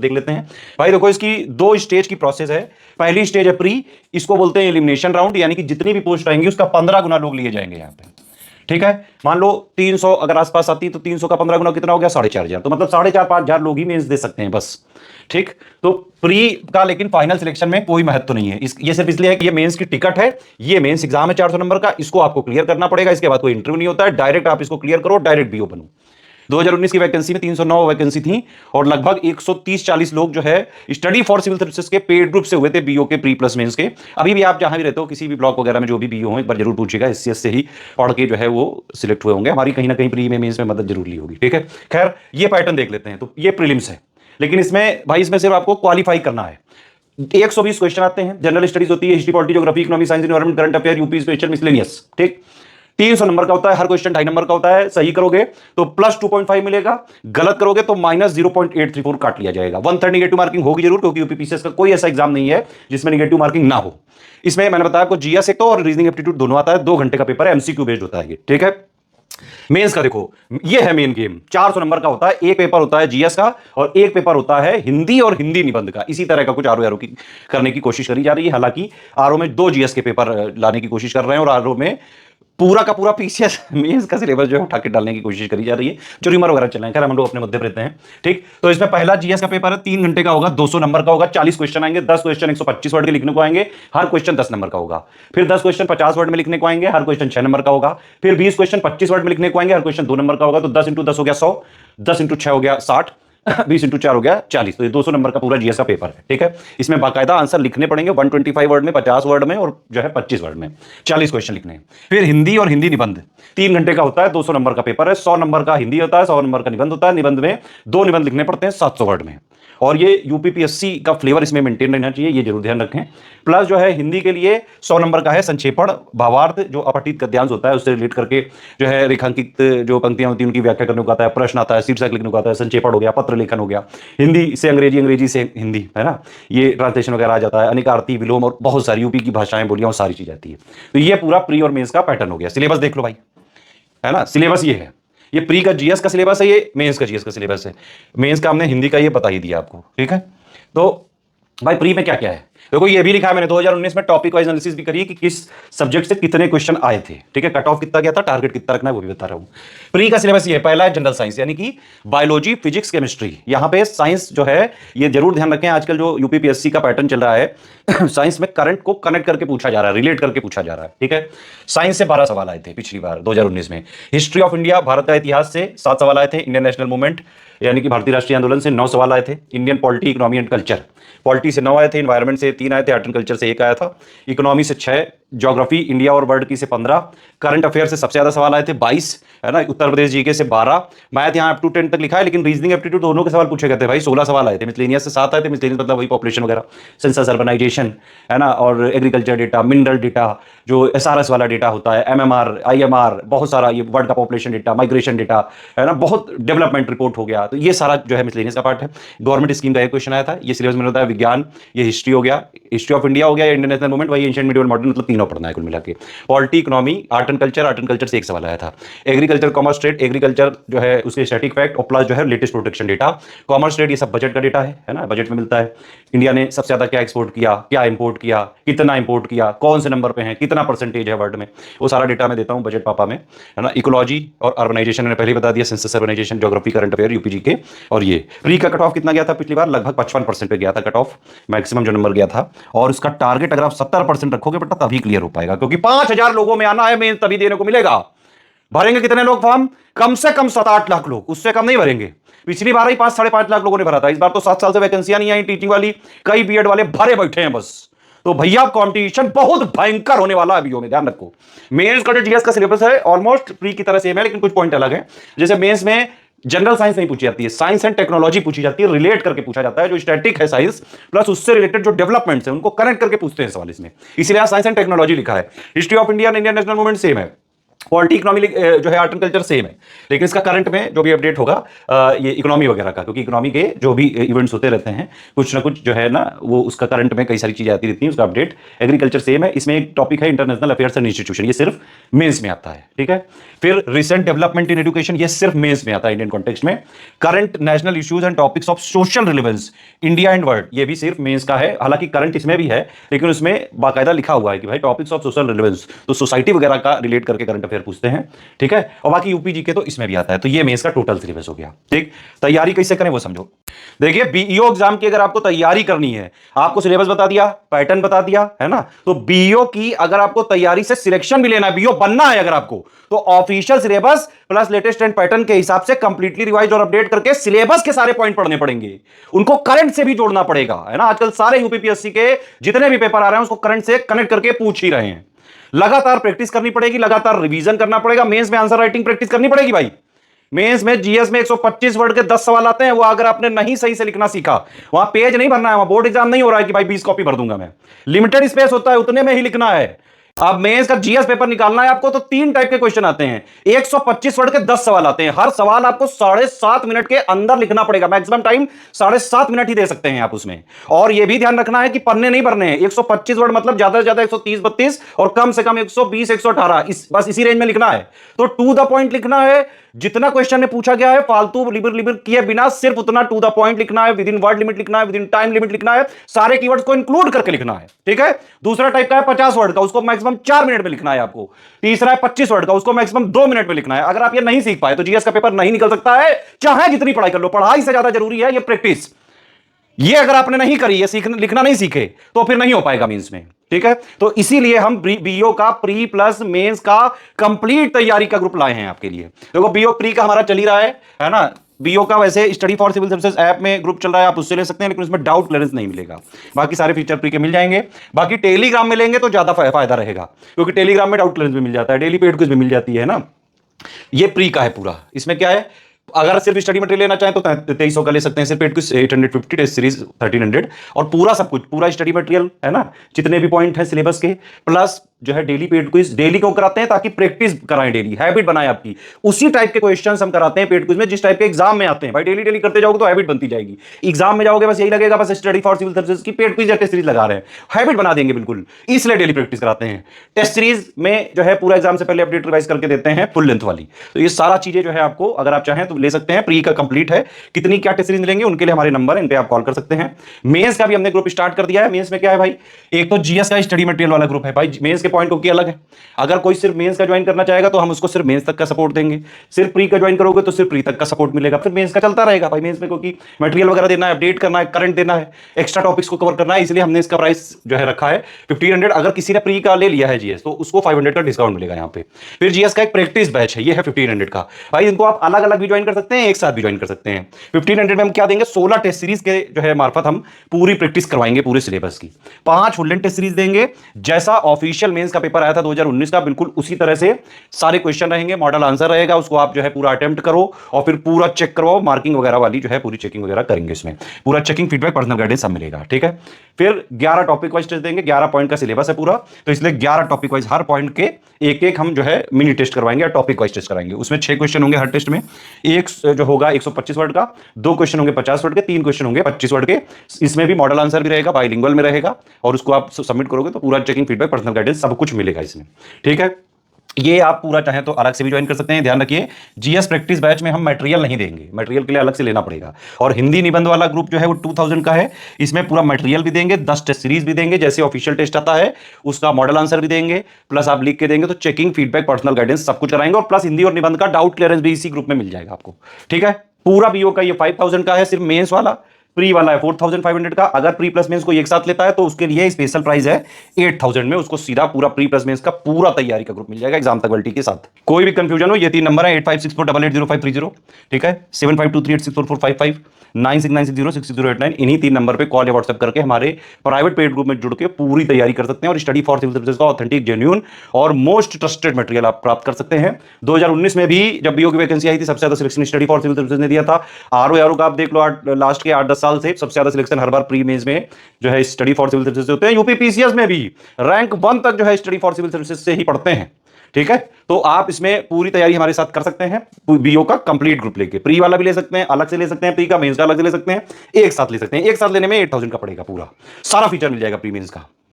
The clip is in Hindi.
देख लेते हैं भाई। देखो इसकी दो स्टेज की प्रोसेस है। पहली स्टेज है प्री, इसको बोलते हैं एलिमिनेशन राउंड, यानी कि जितनी भी पोस्ट आएंगी उसका 15 गुना लोग लिए जाएंगे यहाँ पे। ठीक है, मान लो 300 अगर आसपास आती तो 300 का 15 गुना कितना हो गया, 4,500। तो मतलब 4,500-5,000 लोग ही मेंस दे सकते हैं बस। ठीक, तो प्री का लेकिन फाइनल सिलेक्शन में कोई महत्व नहीं है। ये सिर्फ इसलिए है कि ये मेंस की टिकट है, ये मेंस एग्जाम है 400 नंबर का, इसको आपको क्लियर करना पड़ेगा। इसके बाद कोई इंटरव्यू नहीं होता है, डायरेक्ट आप इसको क्लियर करो, डायरेक्ट बीओ बनो। 2019 की वैकेंसी में 309 वैकेंसी थी और लगभग 130-40 लोग जो है स्टडी फॉर सिविल सर्विसेज के पेड ग्रुप से हुए थे, बीओ के प्री प्लस मेंस के। अभी भी आप जहां भी रहते हो, किसी भी ब्लॉक वगैरह में जो भी बीओ हो, एक बार जरूर पूछिएगा, एससीएस से ही पढ़ के जो है वो सिलेक्ट हुए होंगे। हमारी कहीं ना कहीं प्री में मेंस में मदद जरूर ली होगी। ठीक है, खैर ये पैटर्न देख लेते हैं। तो ये प्रीलिम्स है, लेकिन इसमें भाई इसमें सिर्फ आपको क्वालिफाई करना है। 120 क्वेश्चन आते हैं, जनरल स्टडीज होती है, history, polity, geography, economy, science, environment, current affair, UP special, miscellaneous. ठीक, 300 नंबर का होता है, हर क्वेश्चन 2.5 नंबर का होता है। सही करोगे तो प्लस 2.5 मिलेगा, गलत करोगे तो माइनस 0.834 काट लिया जाएगा। 1/3 नेगेटिव मार्किंग होगी जरूर, क्योंकि यूपीपीसीएस का कोई ऐसा एग्जाम नहीं है जिसमें नेगेटिव मार्किंग ना हो। इसमें मैंने बताया आपको जीएस एक तो और रीजनिंग एप्टीट्यूड दोनों आता है। 2 घंटे का पेपर है, एमसीक्यू बेस्ड होता है ये। ठीक है, मेंस का देखो, ये है मेन गेम। 400 नंबर का होता है, एक पेपर होता है जीएस का और एक पेपर होता है हिंदी और हिंदी निबंध का। इसी तरह का कुछ आरओ की करने की कोशिश करी जा रही है। हालांकि आरओ में 2 जीएस के पेपर लाने की कोशिश कर रहे हैं और आरओ में पूरा का पूरा पीसीएस मेंस का सिलेबस जो है उठा के डालने की कोशिश करी जा रही है। जो रिमर वगैरह चल रहे हैं, खैर हम लोग अपने मुद्दे पर रहते हैं। ठीक, तो इसमें पहला जीएस का पेपर है, 3 घंटे का होगा, 200 नंबर का होगा, 40 क्वेश्चन आएंगे, 10 क्वेश्चन 125 वर्ड के लिखने को आएंगे, हर क्वेश्चन 10 नंबर का होगा। फिर 10 क्वेश्चन 50 वर्ड में लिखने को आएंगे, हर क्वेश्चन 6 नंबर का होगा। फिर 20 क्वेश्चन 25 वर्ड में लिखने को आएंगे, हर क्वेश्चन 2 नंबर का होगा। तो 10 इंटू 10 हो गया 100, 10 इंटू 6 हो गया 60, 20 इंटू 4 हो गया 40। तो ये 200 नंबर का पूरा जीएस का पेपर है। ठीक है, इसमें बाकायदा आंसर लिखने पड़ेंगे 125 वर्ड में, 50 वर्ड में और जो है 25 वर्ड में 40 क्वेश्चन लिखने हैं। फिर हिंदी और हिंदी निबंध 3 घंटे का होता है, 200 नंबर का पेपर है। 100 नंबर का हिंदी होता है, 100 नंबर का निबंध होता है। निबंध में 2 निबंध लिखने पड़ते हैं 700 वर्ड में। और ये यूपीपीएससी का फ्लेवर इसमें मेंटेन रहना चाहिए, ये जरूर ध्यान रखें। प्लस जो है हिंदी के लिए 100 नंबर का है संक्षेपण, भावार्थ, जो अपठित गद्यांश होता है उससे रिलेट करके जो है रेखांकित जो पंक्तियां होती हैं उनकी व्याख्या करने को आता है, प्रश्न आता है, शीर्षक लिखने को आता है, संक्षेपण हो गया, पत्र लेखन हो गया। हिंदी से अंग्रेजी, अंग्रेजी से हिंदी, है ना, ये ट्रांसलेशन वगैरह आ जाता है, अनेकार्थी, विलोम और बहुत सारी यूपी की भाषाएं, बोलियां, सारी चीज आती है। तो ये पूरा प्री और मेंस का पैटर्न हो गया। सिलेबस देख लो भाई, है ना, सिलेबस ये है। ये प्री का जीएस का सिलेबस है, ये मेंस का जीएस का सिलेबस है। मेंस का हमने हिंदी का ये बता ही दिया आपको। ठीक है, तो भाई प्री में क्या क्या है देखो, ये भी लिखा है मैंने 2019 में टॉपिक वाइज एनालिसिस भी करी है कि किस सब्जेक्ट से कितने क्वेश्चन आए थे। ठीक है, कट ऑफ कितना गया था, टारगेट कितना रखना है वो भी बता रहा हूं। प्री का सिलेबस ये है, पहला है जनरल साइंस, यानी कि बायोलॉजी, फिजिक्स, केमिस्ट्री। यहां पे साइंस जो है ये जरूर ध्यान रखें, आजकल जो यूपीपीएससी का पैटर्न चल रहा है साइंस में करंट को कनेक्ट करके पूछा जा रहा है, रिलेट करके पूछा जा रहा है। ठीक है, साइंस से 12 सवाल आए थे पिछली बार 2019 में। हिस्ट्री ऑफ इंडिया, भारत का इतिहास से 7 सवाल आए थे। इंडियन नेशनल मूवमेंट यानी कि भारतीय राष्ट्रीय आंदोलन से 9 सवाल आए थे। Indian polity, economy and culture, polity से 9 आए थे, एनवायरमेंट से 3 आए थे, आर्ट एंड कल्चर से 1 आया था, इकोनॉमी से 6, ज्योग्राफी, इंडिया और वर्ल्ड की से 15, करंट अफेयर से सबसे ज्यादा सवाल आए थे 22, है ना, उत्तर प्रदेश जीके से 12, मैथ यहाँ अप टू 10 तक लिखा है, लेकिन रीजनिंग एप्टीट्यूड दोनों के सवाल पूछे गए थे भाई, 16 सवाल आए थे। मिसलेनियस से 7 आए थे, मिसलेनियस मतलब वही पॉपुलेशन वगैरह, सेंसस, अर्बनाइजेशन, है ना, और एग्रीकल्चर डेटा, मिनरल डेटा, जो एसआरएस वाला डेटा होता है, एमएमआर, आईएमआर, बहुत सारा, ये वर्ल्ड का पॉपुलेशन डेटा, माइग्रेशन डेटा, है ना, बहुत डेवलपमेंट रिपोर्ट हो गया। तो ये सारा जो है मिसलेनियस का पार्ट है। गवर्नमेंट स्कीम का एक क्वेश्चन आया था, ये सिलेबस में होता है। विज्ञान, ये हिस्ट्री हो गया, हिस्ट्री ऑफ इंडिया हो गया, इंडियन नेशनल मूवमेंट, वही एंशिएंट, मिडिवल, मॉडर्न, मतलब तीनों पढ़ना है कुल मिला के। Polity, economy, art and culture से 1 सवाल आया था। एग्रीकल्चर, कॉमर्स, ट्रेड, एग्रीकल्चर जो है उसके स्टैटिक फैक्ट और प्लस जो है latest protection data. Commerce, trade, ये सब बजट का डेटा है ना, बजट में मिलता है। इंडिया ने सबसे ज्यादा क्या एक्सपोर्ट किया, क्या इंपोर्ट किया, कितना इंपोर्ट किया, कौन से नंबर पे है, कितना परसेंटेज है वर्ल्ड में, वो सारा डेटा मैं देता हूं बजट पापा में, है ना। इकोलॉजी और अर्बनाइजेशन मैंने पहले बता दिया, census, urbanisation, geography, current affair, यूपीजी के। और ये प्री का कट ऑफ कितना गया था पिछली बार, लगभग 55% पे गया था कट ऑफ, मैक्सिमम जो नंबर गया था। और उसका टारगेट अगर आप 70% रखोगे बेटा तभी क्लियर हो पाएगा, क्योंकि 5000 लोगों में आना है, मेन तभी देने को मिलेगा। भरेंगे कितने लोग फॉर्म, कम से कम 7-8 लाख लोग, उससे कम नहीं भरेंगे। पिछली बार ही 5-5.5 लाख लोगों ने भरा था, इस बार तो 7 साल से वैकेंसियां नहीं आई टीचिंग वाली, कई बीएड वाले भरे बैठे हैं बस। तो भैया कंपटीशन बहुत भयंकर होने वाला है अभी में, ध्यान रखो। मेंस का जो जीएस का सिलेबस है ऑलमोस्ट प्री की तरह सेम है, लेकिन कुछ पॉइंट अलग है। जैसे मेंस में जनरल साइंस नहीं पूछी जाती है, साइंस एंड टेक्नोलॉजी पूछी जाती है, रिलेट करके पूछा जाता है। जो स्टैटिक है साइंस प्लस उससे रिलेटेड जो डेवलपमेंट्स है उनको कनेक्ट करके पूछते हैं सवाल इसमें, इसलिए साइंस एंड टेक्नोलॉजी लिखा है। History of India, Indian national movement same है। पॉलिटी इकोनॉमी जो है आर्ट एंड कल्चर सेम है, लेकिन इसका करंट में जो भी अपडेट होगा ये इकोनॉमी वगैरह का, क्योंकि इकोनॉमी के जो भी इवेंट्स होते रहते हैं कुछ ना कुछ जो है ना वो उसका करंट में कई सारी चीजें आती रहती हैं, उसका अपडेट। एग्रीकल्चर सेम है, इसमें एक टॉपिक है इंटरनेशनल अफेयर्स एंड इंस्टीट्यूशन, ये सिर्फ मेंस में आता है, ठीक है। फिर रिसेंट डेवलपमेंट इन एजुकेशन, ये सिर्फ मेंस में आता है इंडियन कॉन्टेक्स्ट में। Current national issues and topics of social relevance India and world, ये भी सिर्फ मेंस का है, हालांकि करंट इसमें भी है लेकिन उसमें बाकायदा लिखा हुआ है कि भाई टॉपिक्स ऑफ सोशल रिलेवेंस, तो सोसाइटी वगैरह का रिलेट करके करंट अफेयर पूछते हैं, ठीक है। और बाकी यूपी जी के तो इसमें भी आता है। तो ये मेंस का टोटल सिलेबस हो गया, ठीक। तैयारी कैसे करें वो समझो। देखिए बीईओ एग्जाम की अगर आपको तैयारी करनी है, आपको सिलेबस बता दिया, पैटर्न बता दिया, है ना। तो बीईओ की अगर आपको तैयारी से सिलेक्शन भी लेना है, बीईओ बनना है अगर आपको, तो official syllabus plus latest and pattern के हिसाब से कंप्लीटली रिवाइज और अपडेट करके सिलेबस के सारे पॉइंट पढ़ने पड़ेंगे, उनको करंट से भी जोड़ना पड़ेगा, है ना। आजकल सारे यूपीपीएससी के जितने भी पेपर आ रहे हैं उसको करंट से कनेक्ट करके पूछ ही रहे हैं। लगातार प्रैक्टिस करनी पड़ेगी, लगातार रिवीजन करना पड़ेगा। मेंस में आंसर राइटिंग प्रैक्टिस करनी पड़ेगी भाई। मेंस में जीएस में 125 वर्ड के 10 सवाल आते हैं, वो अगर आपने नहीं सही से लिखना सीखा, वहां पेज नहीं भरना है, वहां बोर्ड एग्जाम नहीं हो रहा है कि भाई 20 कॉपी भर दूंगा मैं, लिमिटेड स्पेस होता है, उतने में ही लिखना है। अब मेंस का जीएस पेपर निकालना है आपको तो 3 टाइप के क्वेश्चन आते हैं, 125 वर्ड के 10 सवाल आते हैं, हर सवाल आपको 7.5 मिनट के अंदर लिखना पड़ेगा, मैक्सिमम टाइम 7.5 मिनट ही दे सकते हैं आप उसमें। और यह भी ध्यान रखना है कि पन्ने नहीं भरने हैं, 125 वर्ड मतलब ज्यादा से ज्यादा 130-32 और कम से कम 120-118, बस इसी रेंज में लिखना है। तो टू द पॉइंट लिखना है, जितना क्वेश्चन में पूछा गया है फालतू लिबर लिबर किए बिना सिर्फ उतना टू द पॉइंट लिखना है, विद इन वर्ड लिमिट लिखना है, विद इन टाइम लिमिट लिखना है, सारे कीवर्ड्स को इंक्लूड करके लिखना है, ठीक है। दूसरा टाइप का है 50 वर्ड का, उसको मैक्सिमम 4 मिनट में लिखना है आपको। तीसरा है 25 वर्ड का, उसको मैक्सिमम 2 मिनट में लिखना है। अगर आप ये नहीं सीख पाए तो जीएस का पेपर नहीं निकल सकता है, चाहे जितनी पढ़ाई कर लो। पढ़ाई से ज्यादा जरूरी है ये प्रैक्टिस। ये अगर आपने नहीं करी, ये सीखना लिखना नहीं सीखे तो फिर नहीं हो पाएगा मींस में, ठीक है। तो इसीलिए हम बीओ का प्री प्लस मेंस का कंप्लीट तैयारी का ग्रुप लाए हैं आपके लिए। देखो बीओ प्री का हमारा चल ही रहा है ना। बीओ का वैसे study for civil services app में ग्रुप चल रहा है, आप उससे ले सकते हैं, लेकिन उसमें डाउट क्लियरेंस नहीं मिलेगा। बाकी सारे फीचर प्री के मिल जाएंगे। बाकी टेलीग्राम में लेंगे तो ज्यादा फायदा रहेगा, क्योंकि टेलीग्राम में डाउट क्लियरेंस भी मिल जाता है, डेली पेड कुछ भी मिल जाती है ना। ये प्री का है पूरा। इसमें क्या है, अगर सिर्फ स्टडी मटेरियल लेना चाहें तो 2300 का ले सकते हैं, सिर्फ पेड कुछ 850, टेस्ट सीरीज 1300, और पूरा सब कुछ, पूरा स्टडी मटेरियल है ना, जितने भी पॉइंट है सिलेबस के, प्लस जो है डेली पेड क्विज। डेली क्यों कराते हैं, ताकि प्रैक्टिस कराएं, डेली हैबिट बनाएं आपकी। उसी टाइप के क्वेश्चंस हम कराते हैं पेड क्विज में जिस टाइप के एग्जाम में आते हैं। भाई डेली डेली करते जाओगे तो हैबिट बनती जाएगी। एग्जाम में जाओगे बस यही लगेगा बस स्टडी फॉर सिविल सर्विसेज की पेड क्विज या टेस्ट सीरीज लगा रहे हैं, हैबिट बना देंगे बिल्कुल, इसलिए डेली प्रैक्टिस कराते हैं। टेस्ट सीरीज में जो है पूरा एग्जाम से पहले अपडेट रिवाइज करके देते हैं फुल लेंथ वाली। तो ये सारा चीजें जो है आपको अगर आप चाहें तो ले सकते हैं। प्री का कंप्लीट है, कितनी क्या टेस्ट सीरीज मिलेंगे उनके लिए हमारे नंबर है, इन पे आप कॉल कर सकते हैं। मेंस का भी हमने ग्रुप स्टार्ट कर दिया है। मेंस में क्या है भाई, एक तो जीएस का स्टडी मटेरियल वाला ग्रुप है भाई, मेंस के पॉइंट की अलग है। अगर कोई सिर्फ मेंस का ज्वाइन करना चाहेगा तो हम उसको सिर्फ मेंस तक का सपोर्ट देंगे, सिर्फ प्री का ज्वाइन करोगे तो सिर्फ प्री तक का सपोर्ट मिलेगा, फिर मेंस का चलता रहेगा भाई। मेंस में क्योंकि मटेरियल वगैरह देना है, अपडेट करना है, करंट देना है, एक्स्ट्रा टॉपिक्स को कवर करना है, इसलिए हमने इसका प्राइस जो है रखा है 1500। अगर किसी ने प्री का ले लिया है जीएस तो उसको 500 का डिस्काउंट मिलेगा यहाँ पे। फिर जीएस का एक प्रैक्टिस बैच है, ये है 1500 का भाई। इनको आप अलग अलग भी ज्वाइन कर सकते हैं, एक साथ भी ज्वाइन कर सकते हैं। 1500 में हम क्या देंगे, 16 टेस्ट सीरीज के जो है मार्फत हम पूरी प्रैक्टिस करवाएंगे पूरे सिलेबस की। 5 फुल लेंथ टेस्ट सीरीज देंगे, जैसा ऑफिशियल मेंस का पेपर आया था 2019 का, बिल्कुल उसी तरह से सारे क्वेश्चन रहेंगे, मॉडल आंसर रहेगा, उसको आप जो है पूरा अटेम्प्ट करो और फिर पूरा चेक करवाओ। मार्किंग वगैरह वाली जो है पूरी चेकिंग वगैरह करेंगे, इसमें पूरा चेकिंग, फीडबैक, पर्सनल गाइडेंस सब मिलेगा, ठीक है। फिर 11 टॉपिक वाइज टेस्ट देंगे, 11 पॉइंट का सिलेबस है पूरा, तो इसलिए 11 टॉपिक वाइज हर पॉइंट के एक एक हम जो है मिनी टेस्ट करवाएंगे या टॉपिक वाइज टेस्ट कराएंगे। उसमें 6 क्वेश्चन होंगे हर टेस्ट में, एक जो होगा 125 वर्ड का, 2 क्वेश्चन होंगे 50 वर्ड के, 3 क्वेश्चन होंगे 25 वर्ड के। इसमें भी मॉडल आंसर भी रहेगा, बाइलिंगुअल में रहेगा, और उसको आप सबमिट करोगे तो पूरा चेकिंग, फीडबैक, पर्सनल गाइडेंस सब कुछ मिलेगा इसमें, ठीक है। ये आप पूरा चाहें तो अलग से भी ज्वाइन कर सकते हैं। ध्यान रखिए जीएस प्रैक्टिस बैच में हम मटेरियल नहीं देंगे, मटेरियल के लिए अलग से लेना पड़ेगा। और हिंदी निबंध वाला ग्रुप जो है वो 2000 का है, इसमें पूरा मटेरियल भी देंगे, 10 टेस्ट सीरीज भी देंगे, जैसे ऑफिशियल टेस्ट आता है उसका मॉडल आंसर भी देंगे, प्लस आप लिख के देंगे तो चेकिंग, फीडबैक, पर्सनल गाइडेंस सब कुछ कराएंगे, और प्लस हिंदी और निबंध का डाउट क्लियरेंस भी इसी ग्रुप में मिल जाएगा आपको, ठीक है। पूरा बीओ का ये 5000 का है सिर्फ मेंस वाला, प्री वाला है 4500 का। अगर प्री प्लस मेंस को एक साथ लेता है तो उसके लिए स्पेशल प्राइस है 8000 में, उसको सीधा पूरा प्री प्लस मेंस का पूरा तैयारी का ग्रुप मिल जाएगा एग्जाम तक क्वालिटी के साथ। कोई भी कंफ्यूजन हो, ये 3 नंबर है 8564880530, ठीक है, 7523864455, 9696066089, इन्हीं 3 नंबर पे कॉल या व्हाट्सएप करके हमारे प्राइवेट पेड ग्रुप में जुड़ के पूरी तैयारी कर सकते हैं और स्टडी फॉर सिविल सर्विसेज का ऑथेंटिक, जेन्युइन और मोस्ट ट्रस्टेड मटेरियल आप प्राप्त कर सकते हैं। 2019 में भी जब बीओ की वैकेंसी आई थी सबसे ज्यादा selection study for civil services ने दिया था। आरओ का आप देख लो, लास्ट के 8-10 साल से सबसे ज्यादा सिलेक्शन हर बार प्री मेंस में जो है स्टडी फॉर सिविल सर्विसेज से होते हैं। यूपी पीसीएस में भी रैंक 1 तक जो है स्टडी फॉर सिविल सर्विसेज से ही पढ़ते हैं। ठीक है, तो आप इसमें पूरी तैयारी हमारे साथ कर सकते हैं बीओ का कंप्लीट ग्रुप लेके। प्री वाला भी ले सकते हैं, अलग से ले सकते हैं, प्री का मेंस का अलग से ले सकते हैं, एक साथ ले सकते हैं। एक साथ लेने में 8000 का पड़ेगा, पूरा सारा फीचर मिल जाएगा प्री मेंस का।